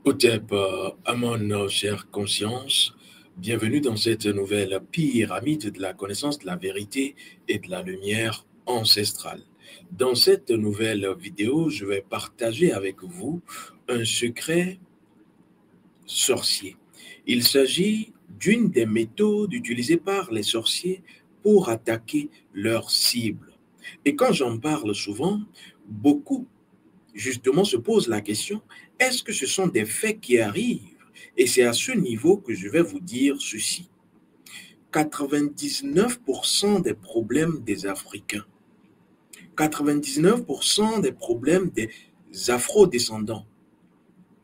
Hotep, à mon chère conscience, bienvenue dans cette nouvelle pyramide de la connaissance, de la vérité et de la lumière ancestrale. Dans cette nouvelle vidéo, je vais partager avec vous un secret sorcier. Il s'agit d'une des méthodes utilisées par les sorciers pour attaquer leurs cibles. Et quand j'en parle souvent, beaucoup justement se pose la question, est-ce que ce sont des faits qui arrivent? Et c'est à ce niveau que je vais vous dire ceci. 99% des problèmes des Africains, 99% des problèmes des Afro-descendants,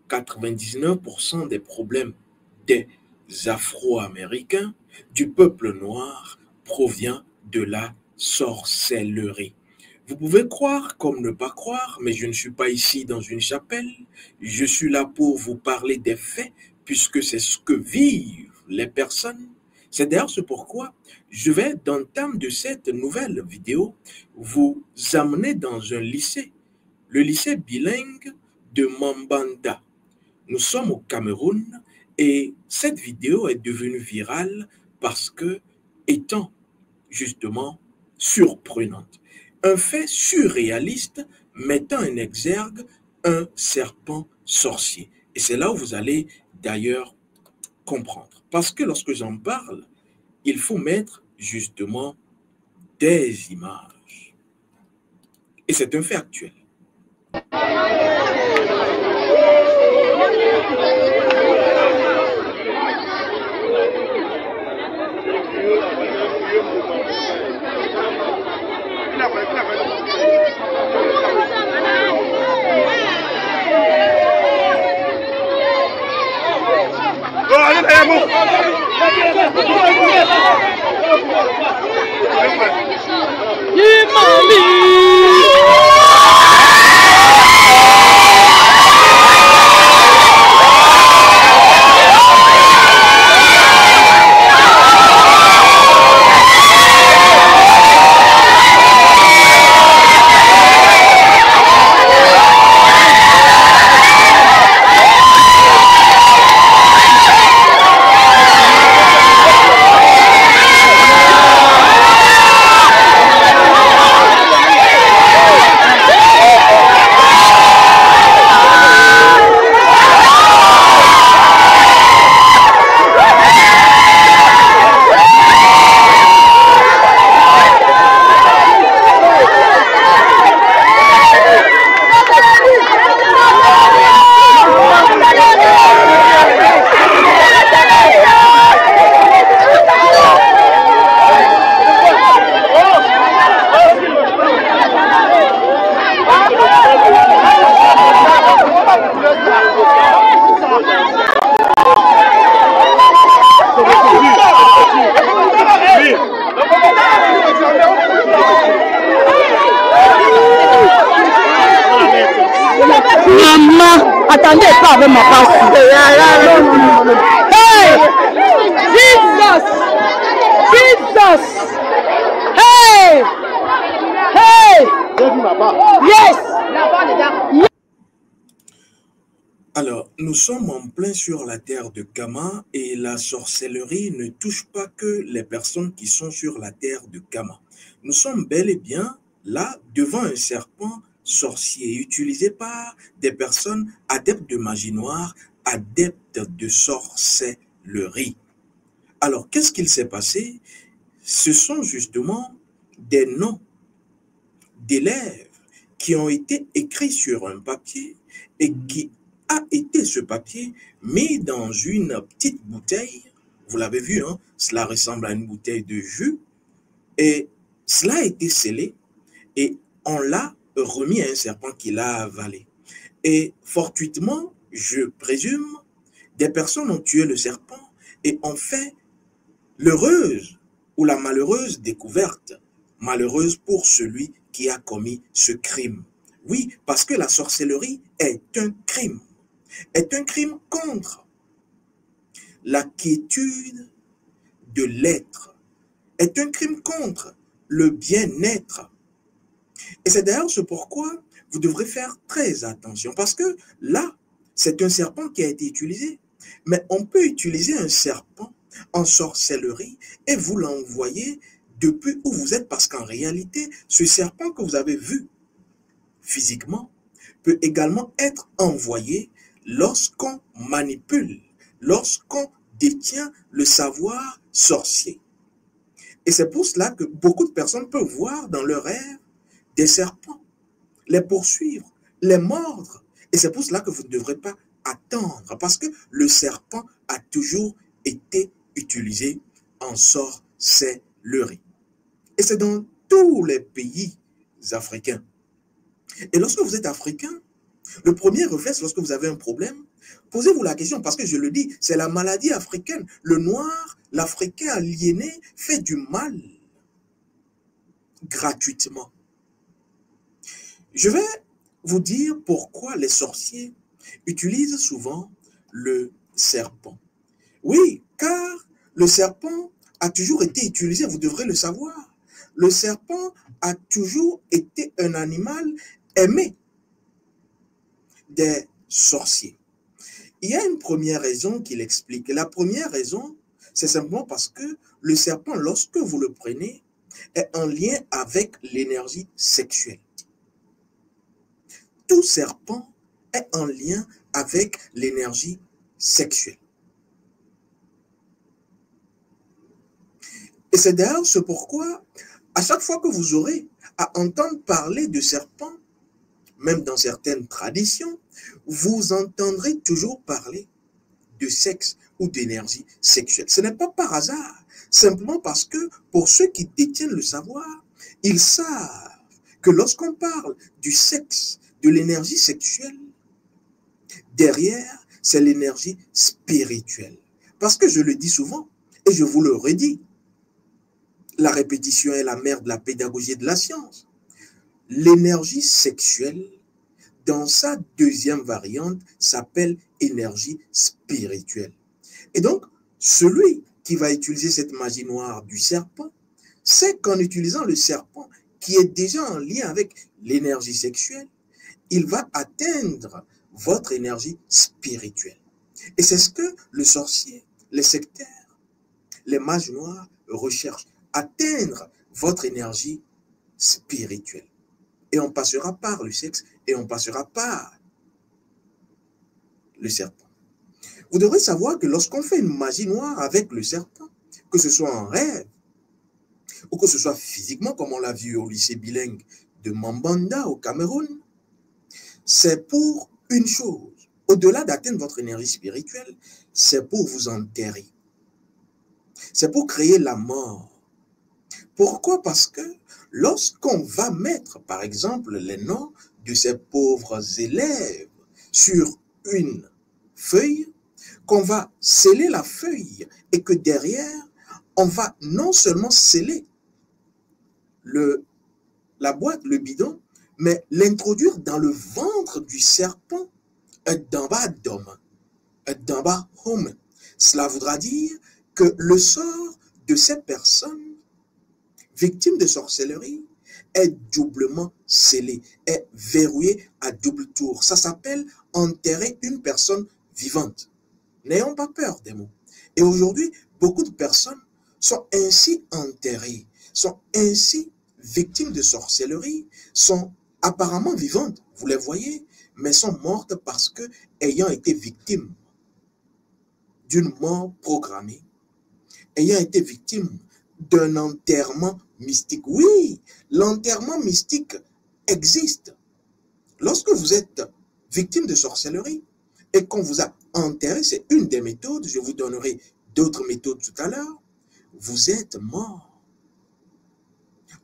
99% des problèmes des Afro-Américains, du peuple noir, provient de la sorcellerie. Vous pouvez croire comme ne pas croire, mais je ne suis pas ici dans une chapelle. Je suis là pour vous parler des faits, puisque c'est ce que vivent les personnes. C'est d'ailleurs ce pourquoi je vais, dans le thème de cette nouvelle vidéo, vous amener dans un lycée, le lycée bilingue de Mambanda. Nous sommes au Cameroun et cette vidéo est devenue virale parce que, étant justement surprenante, un fait surréaliste mettant en exergue un serpent sorcier. Et c'est là où vous allez d'ailleurs comprendre. Parce que lorsque j'en parle, il faut mettre justement des images. Et c'est un fait actuel. Maman, attendez pas avec ma passe. Hey! Jesus! Jesus! Hey! Hey! Yes! Alors, nous sommes en plein sur la terre de Kama et la sorcellerie ne touche pas que les personnes qui sont sur la terre de Kama. Nous sommes bel et bien là devant un serpent sorcier utilisé par des personnes adeptes de magie noire, adeptes de sorcellerie. Alors, qu'est-ce qu'il s'est passé? Ce sont justement des noms d'élèves qui ont été écrits sur un papier et qui a été ce papier mis dans une petite bouteille. Vous l'avez vu, hein? Cela ressemble à une bouteille de jus. Et cela a été scellé et on l'a remis à un serpent qui l'a avalé. Et fortuitement, je présume, des personnes ont tué le serpent et ont fait l'heureuse ou la malheureuse découverte. Malheureuse pour celui qui a commis ce crime. Oui, parce que la sorcellerie est un crime. Est un crime contre la quiétude de l'être. Est un crime contre le bien-être. Et c'est d'ailleurs ce pourquoi vous devrez faire très attention. Parce que là, C'est un serpent qui a été utilisé. Mais on peut utiliser un serpent en sorcellerie et vous l'envoyer depuis où vous êtes, parce qu'en réalité, ce serpent que vous avez vu physiquement peut également être envoyé lorsqu'on manipule, lorsqu'on détient le savoir sorcier. Et c'est pour cela que beaucoup de personnes peuvent voir dans leur rêve des serpents, les poursuivre, les mordre. Et c'est pour cela que vous ne devrez pas attendre, parce que le serpent a toujours été utilisé en sorcellerie. Et c'est dans tous les pays africains. Et lorsque vous êtes africain, le premier réflexe lorsque vous avez un problème, posez-vous la question, parce que je le dis, c'est la maladie africaine. Le noir, l'Africain aliéné fait du mal gratuitement. Je vais vous dire pourquoi les sorciers utilisent souvent le serpent. Oui, car le serpent a toujours été utilisé, vous devrez le savoir. Le serpent a toujours été un animal aimé des sorciers. Il y a une première raison qui l'explique. La première raison, c'est simplement parce que le serpent, lorsque vous le prenez, est en lien avec l'énergie sexuelle. Tout serpent est en lien avec l'énergie sexuelle. Et c'est d'ailleurs ce pourquoi, à chaque fois que vous aurez à entendre parler de serpent, même dans certaines traditions, vous entendrez toujours parler de sexe ou d'énergie sexuelle. Ce n'est pas par hasard, simplement parce que pour ceux qui détiennent le savoir, ils savent que lorsqu'on parle du sexe, de l'énergie sexuelle, derrière, c'est l'énergie spirituelle. Parce que je le dis souvent, et je vous le redis, la répétition est la mère de la pédagogie et de la science. L'énergie sexuelle, dans sa deuxième variante, s'appelle énergie spirituelle. Et donc, celui qui va utiliser cette magie noire du serpent, c'est qu'en utilisant le serpent, qui est déjà en lien avec l'énergie sexuelle, il va atteindre votre énergie spirituelle. Et c'est ce que le sorcier, les sectaires, les mages noirs recherchent, atteindre votre énergie spirituelle. Et on passera par le sexe et on passera par le serpent. Vous devrez savoir que lorsqu'on fait une magie noire avec le serpent, que ce soit en rêve ou que ce soit physiquement, comme on l'a vu au lycée bilingue de Mambanda au Cameroun, c'est pour une chose. Au-delà d'atteindre votre énergie spirituelle, c'est pour vous enterrer. C'est pour créer la mort. Pourquoi? Parce que lorsqu'on va mettre, par exemple, les noms de ces pauvres élèves sur une feuille, qu'on va sceller la feuille et que derrière, on va non seulement sceller la boîte, le bidon, mais l'introduire dans le ventre du serpent, d'en bas d'homme, d'en bas homme. Cela voudra dire que le sort de ces personnes victimes de sorcellerie est doublement scellé, est verrouillé à double tour. Ça s'appelle enterrer une personne vivante. N'ayons pas peur des mots. Et aujourd'hui, beaucoup de personnes sont ainsi enterrées, sont ainsi victimes de sorcellerie, sont apparemment vivantes, vous les voyez, mais sont mortes parce que, ayant été victimes d'une mort programmée, ayant été victimes d'un enterrement mystique. Oui, l'enterrement mystique existe. Lorsque vous êtes victime de sorcellerie et qu'on vous a enterré, c'est une des méthodes, je vous donnerai d'autres méthodes tout à l'heure, vous êtes mort.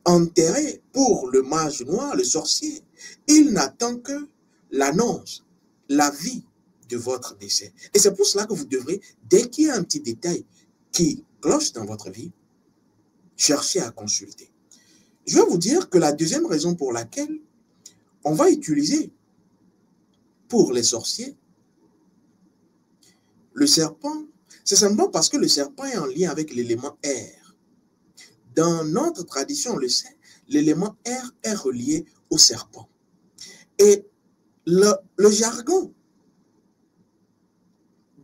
Enterré pour le mage noir, le sorcier, il n'attend que l'annonce, la vie de votre décès. Et c'est pour cela que vous devrez, dès qu'il y a un petit détail qui cloche dans votre vie, chercher à consulter. Je vais vous dire que la deuxième raison pour laquelle on va utiliser pour les sorciers le serpent, c'est simplement parce que le serpent est en lien avec l'élément air. Dans notre tradition, on le sait, l'élément air est relié au serpent. Et le jargon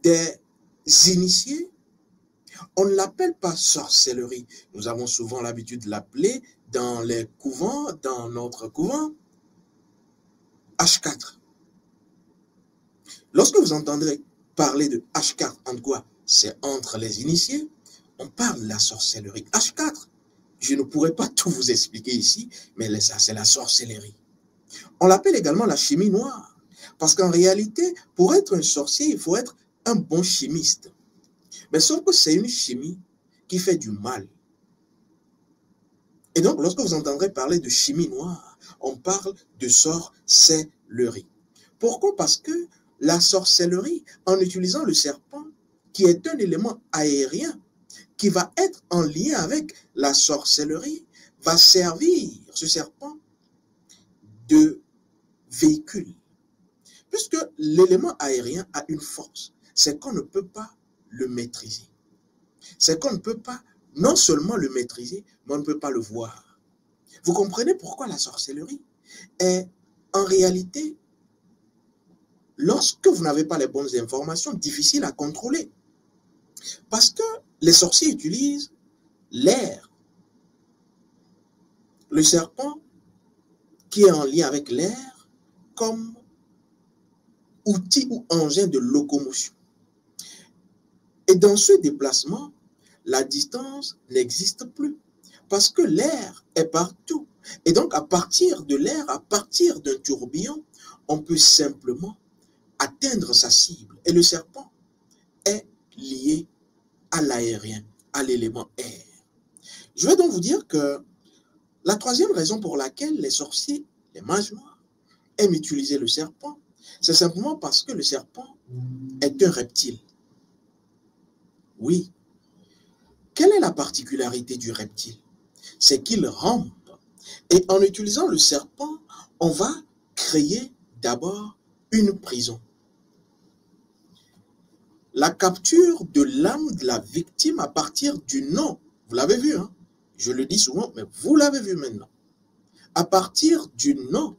des initiés, on ne l'appelle pas sorcellerie. Nous avons souvent l'habitude de l'appeler dans les couvents, dans notre couvent, H4. Lorsque vous entendrez parler de H4, en quoi? C'est entre les initiés, on parle de la sorcellerie. H4, je ne pourrais pas tout vous expliquer ici, mais ça, c'est la sorcellerie. On l'appelle également la chimie noire, parce qu'en réalité, pour être un sorcier, il faut être un bon chimiste. Mais sauf que c'est une chimie qui fait du mal. Et donc, lorsque vous entendrez parler de chimie noire, on parle de sorcellerie. Pourquoi? Parce que la sorcellerie, en utilisant le serpent, qui est un élément aérien, qui va être en lien avec la sorcellerie, va servir ce serpent de véhicule. Puisque l'élément aérien a une force, c'est qu'on ne peut pas le maîtriser. C'est qu'on ne peut pas non seulement le maîtriser, mais on ne peut pas le voir. Vous comprenez pourquoi la sorcellerie est en réalité, lorsque vous n'avez pas les bonnes informations, difficile à contrôler. Parce que les sorciers utilisent l'air. Le serpent qui est en lien avec l'air comme outil ou engin de locomotion. Et dans ce déplacement, la distance n'existe plus parce que l'air est partout. Et donc, à partir de l'air, à partir d'un tourbillon, on peut simplement atteindre sa cible. Et le serpent est lié à l'aérien, à l'élément air. Je vais donc vous dire que la troisième raison pour laquelle les sorciers, les mages noirs, aiment utiliser le serpent, c'est simplement parce que le serpent est un reptile. Oui. Quelle est la particularité du reptile? C'est qu'il rampe. Et en utilisant le serpent, on va créer d'abord une prison. La capture de l'âme de la victime à partir du nom. Vous l'avez vu, hein? Je le dis souvent, mais vous l'avez vu maintenant. À partir du nom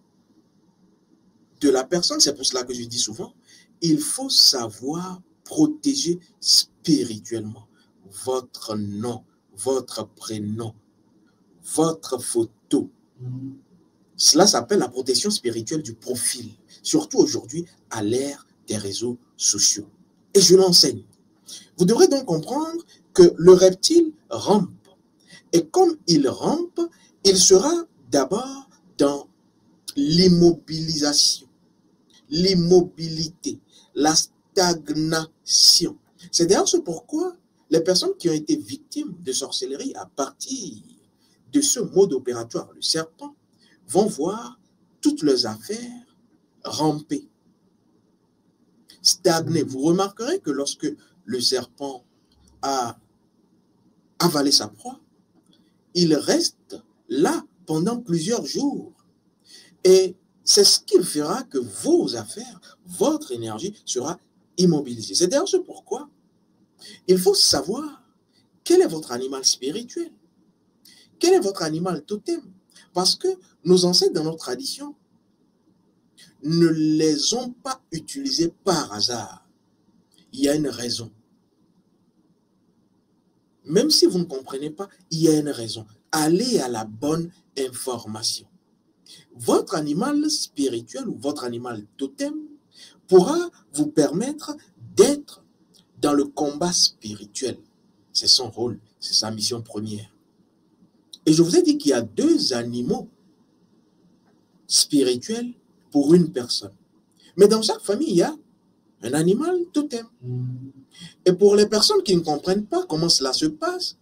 de la personne, c'est pour cela que je dis souvent, il faut savoir protéger spirituellement votre nom, votre prénom, votre photo. Cela s'appelle la protection spirituelle du profil, surtout aujourd'hui à l'ère des réseaux sociaux. Et je l'enseigne. Vous devrez donc comprendre que le reptile rampe. Et comme il rampe, il sera d'abord dans l'immobilisation, l'immobilité, la stagnation. C'est d'ailleurs ce pourquoi les personnes qui ont été victimes de sorcellerie à partir de ce mode opératoire, le serpent, vont voir toutes leurs affaires ramper, stagner. Vous remarquerez que lorsque le serpent a avalé sa proie, il reste là pendant plusieurs jours. Et c'est ce qui fera que vos affaires, votre énergie sera immobilisée. C'est d'ailleurs ce pourquoi il faut savoir quel est votre animal spirituel, quel est votre animal totem. Parce que nos ancêtres dans notre tradition ne les ont pas utilisés par hasard. Il y a une raison. Même si vous ne comprenez pas, il y a une raison. Allez à la bonne information. Votre animal spirituel ou votre animal totem pourra vous permettre d'être dans le combat spirituel. C'est son rôle, c'est sa mission première. Et je vous ai dit qu'il y a deux animaux spirituels pour une personne. Mais dans chaque famille, il y a un animal totem. Et pour les personnes qui ne comprennent pas comment cela se passe,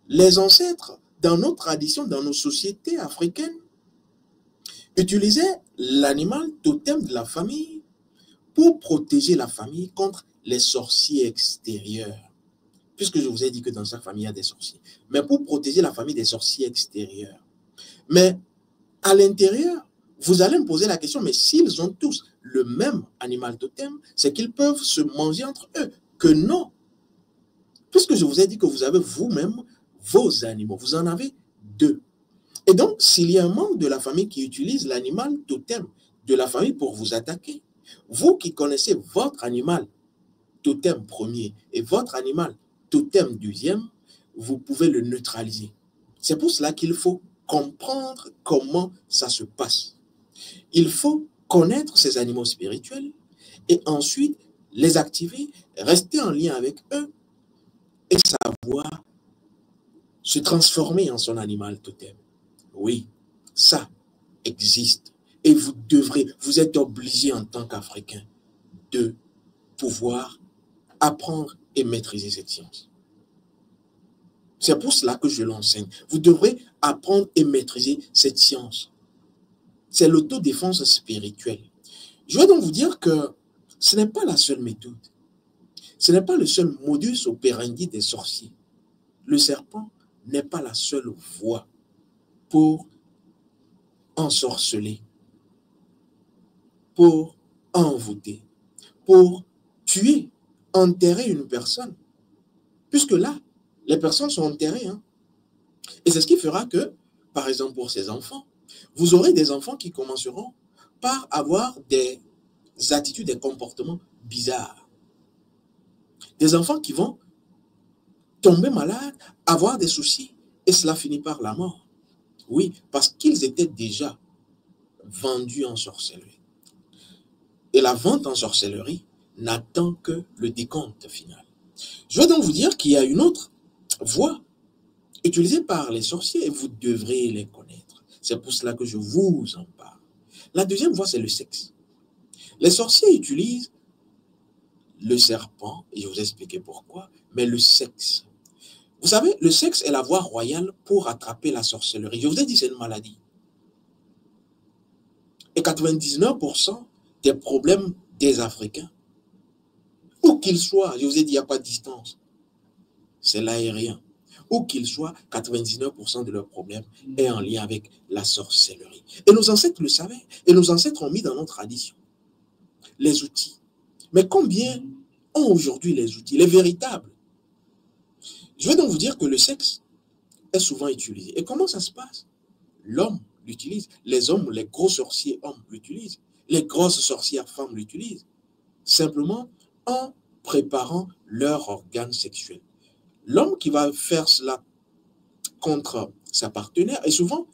les ancêtres, dans nos traditions, dans nos sociétés africaines, utilisaient l'animal totem de la famille pour protéger la famille contre les sorciers extérieurs. Puisque je vous ai dit que dans chaque famille, il y a des sorciers. Mais pour protéger la famille des sorciers extérieurs. Mais à l'intérieur, vous allez me poser la question, mais s'ils ont tous le même animal totem, c'est qu'ils peuvent se manger entre eux. Que non. Puisque je vous ai dit que vous avez vous-même vos animaux. Vous en avez deux. Et donc, s'il y a un membre de la famille qui utilise l'animal totem de la famille pour vous attaquer, vous qui connaissez votre animal totem premier et votre animal totem deuxième, vous pouvez le neutraliser. C'est pour cela qu'il faut comprendre comment ça se passe. Il faut connaître ces animaux spirituels et ensuite les activer, rester en lien avec eux et savoir se transformer en son animal totem. Oui, ça existe. Et vous êtes obligé en tant qu'Africain de pouvoir apprendre et maîtriser cette science. C'est pour cela que je l'enseigne. Vous devrez apprendre et maîtriser cette science. C'est l'autodéfense spirituelle. Je vais donc vous dire que ce n'est pas la seule méthode. Ce n'est pas le seul modus operandi des sorciers. Le serpent n'est pas la seule voie pour ensorceler, pour envoûter, pour tuer, enterrer une personne. Puisque là, les personnes sont enterrées. Hein. Et c'est ce qui fera que, par exemple pour ces enfants, vous aurez des enfants qui commenceront par avoir des attitudes, des comportements bizarres. Des enfants qui vont tomber malades, avoir des soucis, et cela finit par la mort. Oui, parce qu'ils étaient déjà vendus en sorcellerie. Et la vente en sorcellerie n'attend que le décompte final. Je vais donc vous dire qu'il y a une autre voie utilisée par les sorciers et vous devrez les connaître. C'est pour cela que je vous en parle. La deuxième voie, c'est le sexe. Les sorciers utilisent le serpent, et je vous ai expliqué pourquoi, mais le sexe. Vous savez, le sexe est la voie royale pour attraper la sorcellerie. Je vous ai dit, c'est une maladie. Et 99% des problèmes des Africains, où qu'ils soient, je vous ai dit, il n'y a pas de distance, c'est l'aérien. Où qu'ils soient, 99% de leurs problèmes est en lien avec la sorcellerie. Et nos ancêtres le savaient, et nos ancêtres ont mis dans nos traditions les outils. Mais combien ont aujourd'hui les outils, les véritables? Je vais donc vous dire que le sexe est souvent utilisé. Et comment ça se passe? L'homme l'utilise. Les hommes, les gros sorciers hommes l'utilisent. Les grosses sorcières femmes l'utilisent. Simplement en préparant leur organe sexuel. L'homme qui va faire cela contre sa partenaire, et souvent,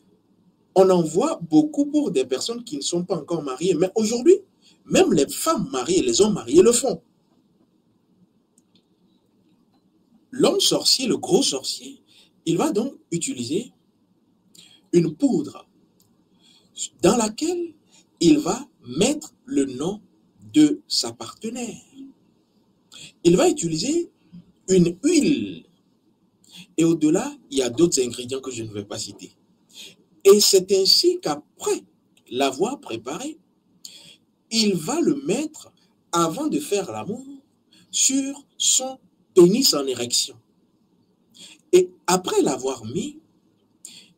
on en voit beaucoup pour des personnes qui ne sont pas encore mariées. Mais aujourd'hui, même les femmes mariées, les hommes mariés le font. L'homme sorcier, le gros sorcier, il va donc utiliser une poudre dans laquelle il va mettre le nom de sa partenaire. Il va utiliser une huile. Et au-delà, il y a d'autres ingrédients que je ne vais pas citer. Et c'est ainsi qu'après l'avoir préparé, il va le mettre, avant de faire l'amour, sur son pénis en érection. Et après l'avoir mis,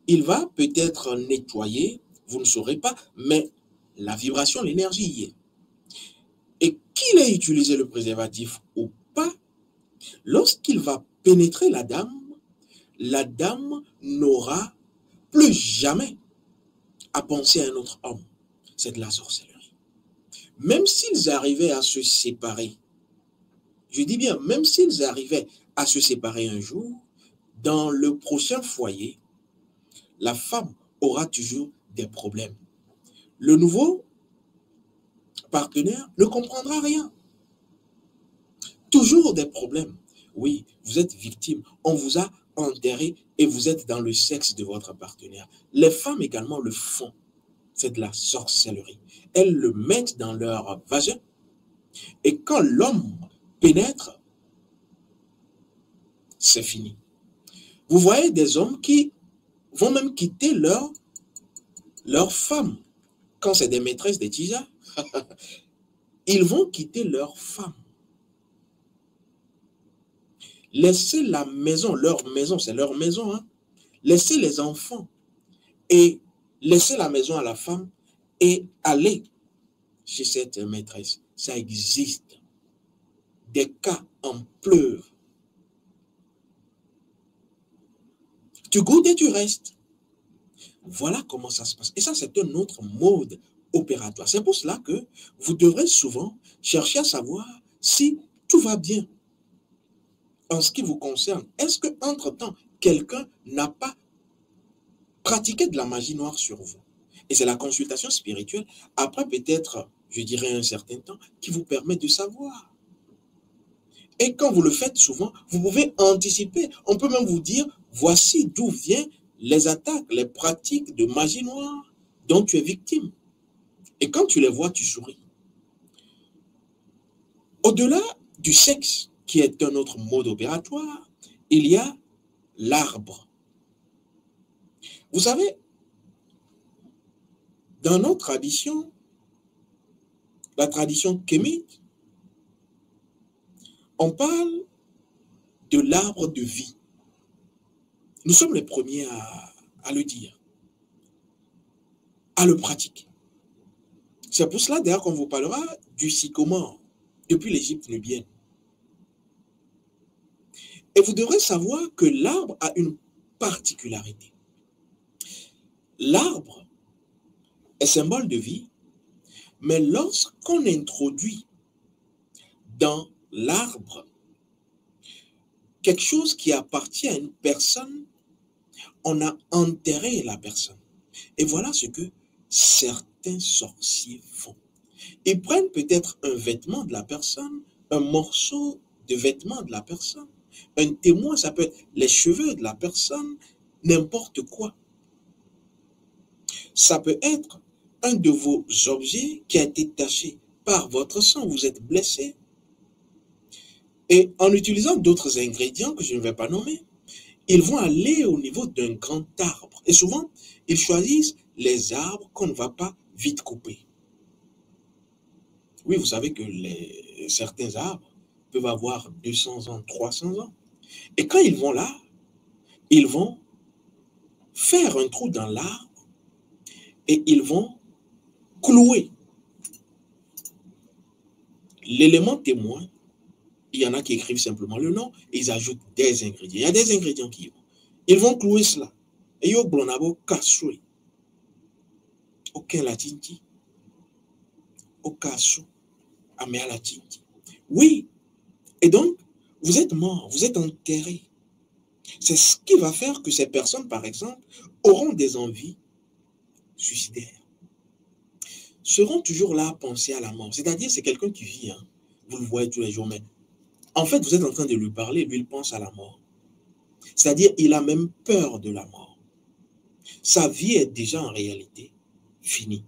il va peut-être nettoyer, vous ne saurez pas, mais la vibration, l'énergie y est. Et qu'il ait utilisé le préservatif ou pas, lorsqu'il va pénétrer la dame n'aura plus jamais à penser à un autre homme. C'est de la sorcellerie. Même s'ils arrivaient à se séparer, je dis bien, même s'ils arrivaient à se séparer un jour, dans le prochain foyer, la femme aura toujours des problèmes. Le nouveau partenaire ne comprendra rien. Toujours des problèmes. Oui, vous êtes victime. On vous a enterré et vous êtes dans le sexe de votre partenaire. Les femmes également le font. C'est de la sorcellerie. Elles le mettent dans leur vagin. Et quand l'homme pénètre, c'est fini. Vous voyez des hommes qui vont même quitter leur femme. Quand c'est des maîtresses des tijas, ils vont quitter leur femme. Laisser la maison, leur maison, c'est leur maison, hein. Laisser les enfants et laisser la maison à la femme et aller chez cette maîtresse. Ça existe. Des cas en pleuvent. Tu goûtes et tu restes. Voilà comment ça se passe. Et ça, c'est un autre mode opératoire. C'est pour cela que vous devrez souvent chercher à savoir si tout va bien en ce qui vous concerne. Est-ce qu'entre-temps, quelqu'un n'a pas pratiqué de la magie noire sur vous? Et c'est la consultation spirituelle, après peut-être, je dirais un certain temps, qui vous permet de savoir. Et quand vous le faites souvent, vous pouvez anticiper. On peut même vous dire, voici d'où viennent les attaques, les pratiques de magie noire dont tu es victime. Et quand tu les vois, tu souris. Au-delà du sexe, qui est un autre mode opératoire, il y a l'arbre. Vous savez, dans notre tradition, la tradition kémite, on parle de l'arbre de vie. Nous sommes les premiers à le dire, à le pratiquer. C'est pour cela d'ailleurs qu'on vous parlera du sycomore, depuis l'Égypte nubienne. Et vous devrez savoir que l'arbre a une particularité. L'arbre est symbole de vie, mais lorsqu'on introduit dans l'arbre quelque chose qui appartient à une personne, on a enterré la personne. Et voilà ce que certains sorciers font. Ils prennent peut-être un vêtement de la personne, un morceau de vêtement de la personne, un témoin, ça peut être les cheveux de la personne, n'importe quoi. Ça peut être un de vos objets qui a été taché par votre sang, vous êtes blessé. Et en utilisant d'autres ingrédients que je ne vais pas nommer, ils vont aller au niveau d'un grand arbre. Et souvent, ils choisissent les arbres qu'on ne va pas vite couper. Oui, vous savez que certains arbres peuvent avoir 200 ans, 300 ans. Et quand ils vont là, ils vont faire un trou dans l'arbre et ils vont clouer l'élément témoin. Il y en a qui écrivent simplement le nom et ils ajoutent des ingrédients. Il y a des ingrédients qui vont. Ils vont clouer cela. Et ils vont casser. Aucun latinti. Au cassou. Mais à la tinti. Oui. Et donc, vous êtes mort, vous êtes enterré. C'est ce qui va faire que ces personnes, par exemple, auront des envies suicidaires. Seront toujours là à penser à la mort. C'est-à-dire, c'est quelqu'un qui vit, hein. Vous le voyez tous les jours, mais en fait, vous êtes en train de lui parler, lui, il pense à la mort. C'est-à-dire, il a même peur de la mort. Sa vie est déjà en réalité finie.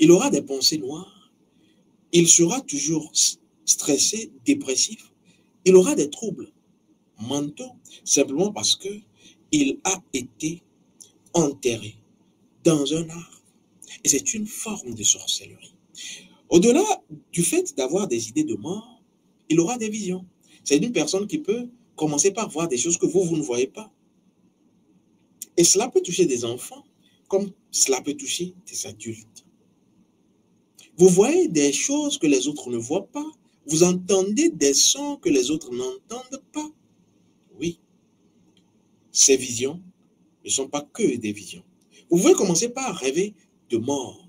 Il aura des pensées noires. Il sera toujours stressé, dépressif. Il aura des troubles mentaux, simplement parce qu'il a été enterré dans un arbre. Et c'est une forme de sorcellerie. Au-delà du fait d'avoir des idées de mort, il aura des visions. C'est une personne qui peut commencer par voir des choses que vous ne voyez pas. Et cela peut toucher des enfants, comme cela peut toucher des adultes. Vous voyez des choses que les autres ne voient pas. Vous entendez des sons que les autres n'entendent pas. Oui, ces visions ne sont pas que des visions. Vous pouvez commencer par rêver de mort.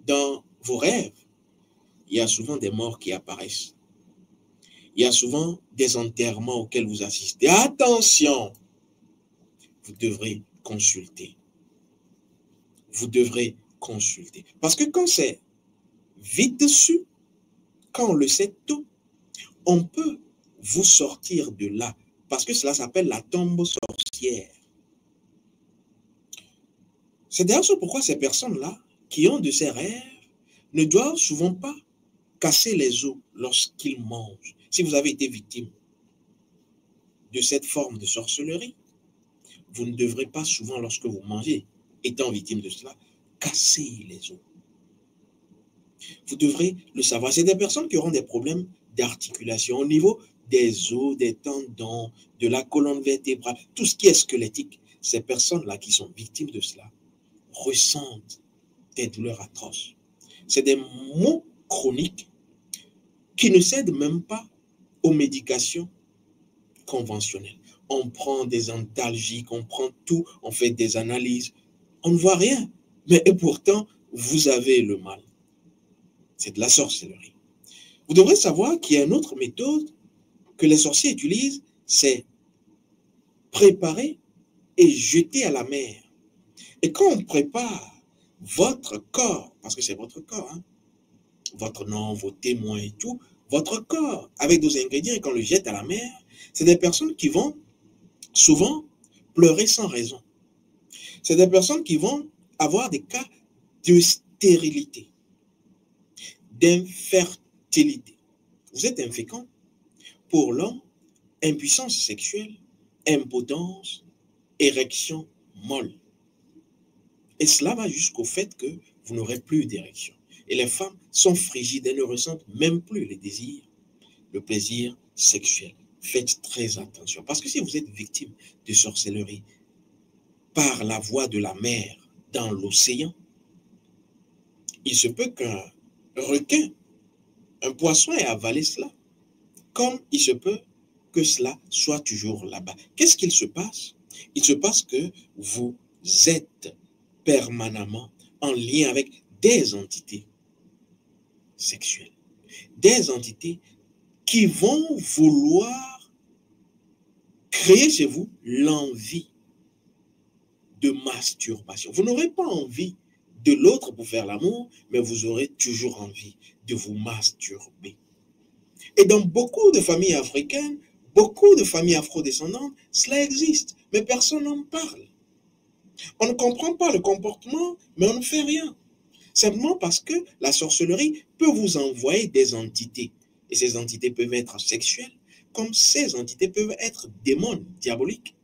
Dans vos rêves, il y a souvent des morts qui apparaissent. Il y a souvent des enterrements auxquels vous assistez. Attention, vous devrez consulter. Vous devrez consulter. Parce que quand c'est vite dessus, quand on le sait tôt, on peut vous sortir de là. Parce que cela s'appelle la tombe sorcière. C'est d'ailleurs pourquoi ces personnes-là, qui ont de ces rêves, ne doivent souvent pas casser les os lorsqu'ils mangent. Si vous avez été victime de cette forme de sorcellerie, vous ne devrez pas souvent, lorsque vous mangez, étant victime de cela, casser les os. Vous devrez le savoir. C'est des personnes qui auront des problèmes d'articulation au niveau des os, des tendons, de la colonne vertébrale, tout ce qui est squelettique. Ces personnes-là qui sont victimes de cela ressentent des douleurs atroces. C'est des maux chroniques qui ne cèdent même pas aux médications conventionnelles. On prend des antalgiques, on prend tout, on fait des analyses, on ne voit rien. Mais et pourtant, vous avez le mal. C'est de la sorcellerie. Vous devrez savoir qu'il y a une autre méthode que les sorciers utilisent, c'est préparer et jeter à la mer. Et quand on prépare votre corps, parce que c'est votre corps, hein, votre nom, vos témoins et tout, votre corps avec d'autres ingrédients et qu'on le jette à la mer, c'est des personnes qui vont souvent pleurer sans raison. C'est des personnes qui vont avoir des cas de stérilité, d'infertilité. Vous êtes infécond. Pour l'homme, impuissance sexuelle, impotence, érection molle. Et cela va jusqu'au fait que vous n'aurez plus d'érection. Et les femmes sont frigides, elles ne ressentent même plus les désirs, le plaisir sexuel. Faites très attention. Parce que si vous êtes victime de sorcellerie par la voie de la mer dans l'océan, il se peut qu'un requin, un poisson ait avalé cela. Comme il se peut que cela soit toujours là-bas. Qu'est-ce qu'il se passe? Il se passe que vous êtes permanemment en lien avec des entités sexuelles, des entités qui vont vouloir créer chez vous l'envie de masturbation. Vous n'aurez pas envie de l'autre pour faire l'amour, mais vous aurez toujours envie de vous masturber. Et dans beaucoup de familles africaines, beaucoup de familles afrodescendantes, cela existe, mais personne n'en parle. On ne comprend pas le comportement, mais on ne fait rien. Simplement parce que la sorcellerie peut vous envoyer des entités. Et ces entités peuvent être sexuelles, comme ces entités peuvent être démons, diaboliques,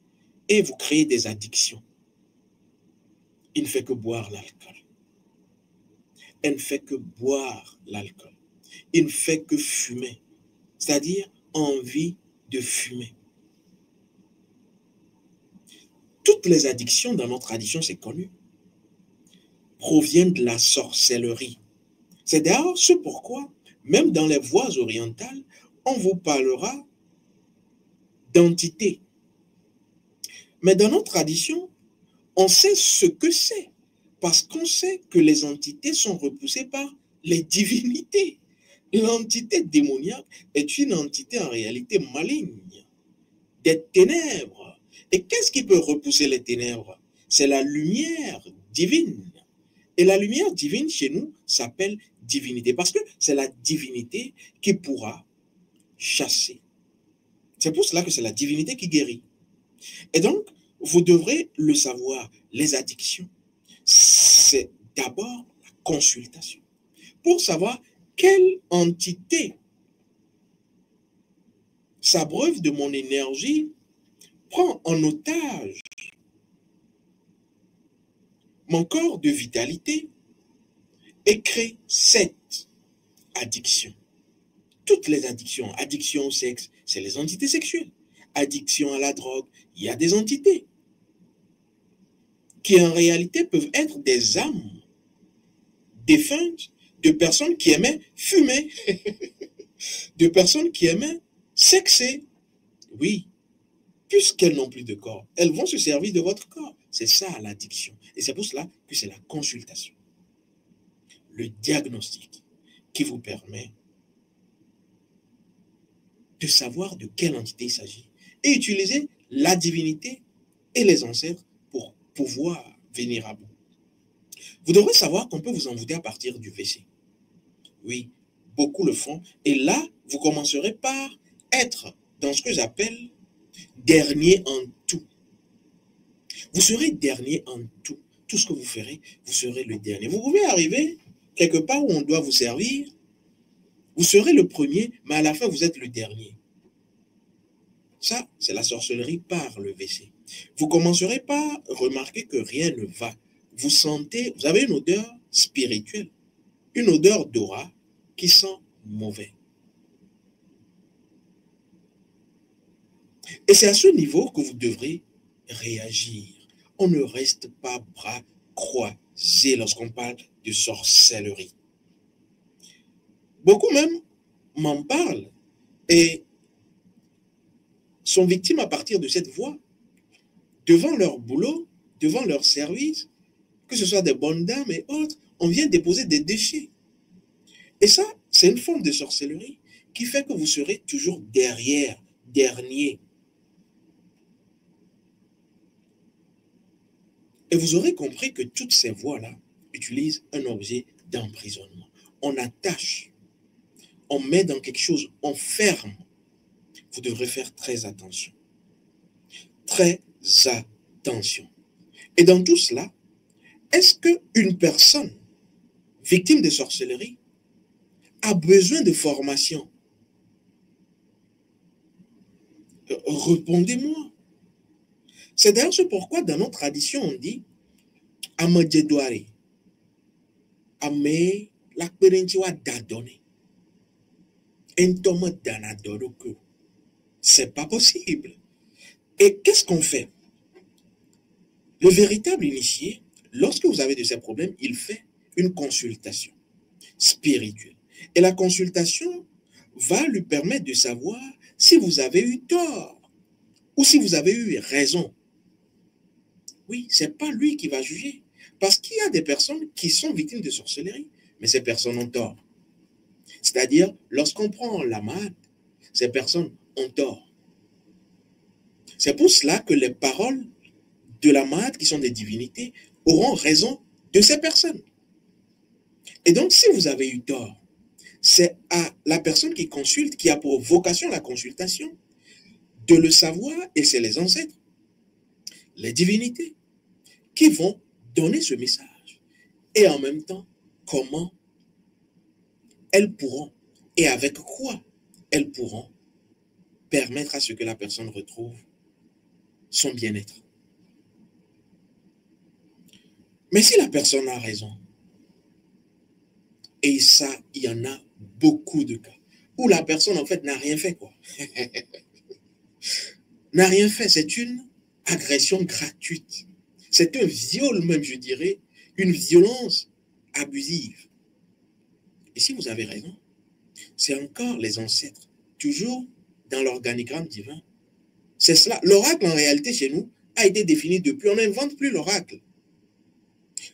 et vous créez des addictions. Il ne fait que boire l'alcool. Elle ne fait que boire l'alcool. Il ne fait que fumer, c'est-à-dire envie de fumer. Toutes les addictions dans notre tradition, c'est connu, proviennent de la sorcellerie. C'est d'ailleurs ce pourquoi, même dans les voies orientales, on vous parlera d'entités. Mais dans notre tradition, on sait ce que c'est, parce qu'on sait que les entités sont repoussées par les divinités. L'entité démoniaque est une entité en réalité maligne, des ténèbres. Et qu'est-ce qui peut repousser les ténèbres? C'est la lumière divine. Et la lumière divine chez nous s'appelle divinité, parce que c'est la divinité qui pourra chasser. C'est pour cela que c'est la divinité qui guérit. Et donc, vous devrez le savoir, les addictions, c'est d'abord la consultation. Pour savoir quelle entité s'abreuve de mon énergie, prend en otage mon corps de vitalité et crée cette addiction. Toutes les addictions, addiction au sexe, c'est les entités sexuelles. Addiction à la drogue, il y a des entités qui en réalité peuvent être des âmes défuntes de personnes qui aimaient fumer, de personnes qui aimaient sexer. Oui, puisqu'elles n'ont plus de corps, elles vont se servir de votre corps. C'est ça l'addiction. Et c'est pour cela que c'est la consultation, le diagnostic qui vous permet de savoir de quelle entité il s'agit et utiliser la divinité et les ancêtres pour pouvoir venir à bout. Vous devrez savoir qu'on peut vous envoûter à partir du WC. Oui, beaucoup le font. Et là, vous commencerez par être dans ce que j'appelle dernier en tout. Vous serez dernier en tout. Tout ce que vous ferez, vous serez le dernier. Vous pouvez arriver quelque part où on doit vous servir. Vous serez le premier, mais à la fin, vous êtes le dernier. Ça, c'est la sorcellerie par le WC. Vous commencerez par remarquer que rien ne va. Vous sentez, vous avez une odeur spirituelle, une odeur d'aura qui sent mauvais. Et c'est à ce niveau que vous devrez réagir. On ne reste pas bras croisés lorsqu'on parle de sorcellerie. Beaucoup même m'en parlent et sont victimes à partir de cette voie. Devant leur boulot, devant leur service, que ce soit des bonnes dames et autres, on vient déposer des déchets. Et ça, c'est une forme de sorcellerie qui fait que vous serez toujours derrière, dernier. Et vous aurez compris que toutes ces voies-là utilisent un objet d'emprisonnement. On attache, on met dans quelque chose, on ferme. Vous devrez faire très attention. Très attention. Et dans tout cela, est-ce qu'une personne victime de sorcellerie a besoin de formation? Répondez-moi. C'est d'ailleurs ce pourquoi dans notre tradition on dit Amadjedouari, Ame la Perenchiwa Dadone, Entoma Danadoroko. C'est pas possible. Et qu'est-ce qu'on fait? Le véritable initié, lorsque vous avez de ces problèmes, il fait une consultation spirituelle. Et la consultation va lui permettre de savoir si vous avez eu tort ou si vous avez eu raison. Oui, c'est pas lui qui va juger. Parce qu'il y a des personnes qui sont victimes de sorcellerie, mais ces personnes ont tort. C'est-à-dire, lorsqu'on prend la malade, ces personnes ont tort. C'est pour cela que les paroles de la malade, qui sont des divinités, auront raison de ces personnes. Et donc, si vous avez eu tort, c'est à la personne qui consulte, qui a pour vocation la consultation, de le savoir, et c'est les ancêtres, les divinités, qui vont donner ce message. Et en même temps, comment elles pourront, et avec quoi elles pourront permettre à ce que la personne retrouve son bien-être. Mais si la personne a raison, et ça, il y en a beaucoup de cas, où la personne, en fait, n'a rien fait, quoi. N'a rien fait, c'est une agression gratuite. C'est un viol même, je dirais, une violence abusive. Et si vous avez raison, c'est encore les ancêtres, toujours dans l'organigramme divin. C'est cela. L'oracle, en réalité, chez nous, a été défini depuis. On n'invente plus l'oracle.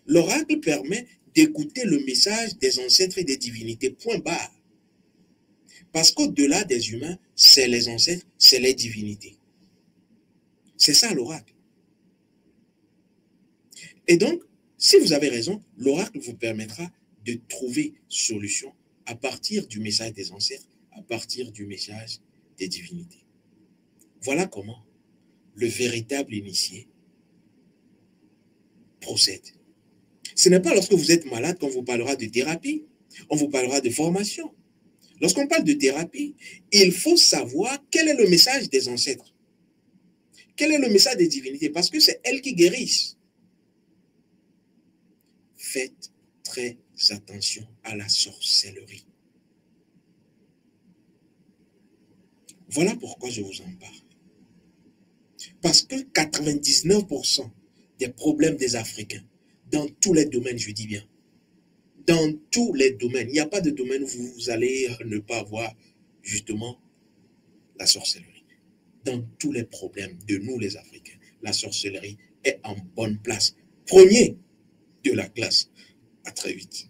L'oracle permet d'écouter le message des ancêtres et des divinités, point barre. Parce qu'au-delà des humains, c'est les ancêtres, c'est les divinités. C'est ça l'oracle. Et donc, si vous avez raison, l'oracle vous permettra de trouver solution à partir du message des ancêtres, à partir du message des divinités. Voilà comment le véritable initié procède. Ce n'est pas lorsque vous êtes malade qu'on vous parlera de thérapie, on vous parlera de formation. Lorsqu'on parle de thérapie, il faut savoir quel est le message des ancêtres. Quel est le message des divinités? Parce que c'est elles qui guérissent. Faites très attention à la sorcellerie. Voilà pourquoi je vous en parle. Parce que 99% des problèmes des Africains, dans tous les domaines, je dis bien, dans tous les domaines, il n'y a pas de domaine où vous allez ne pas avoir justement la sorcellerie. Dans tous les problèmes de nous les Africains, la sorcellerie est en bonne place. Premier de la classe. À très vite.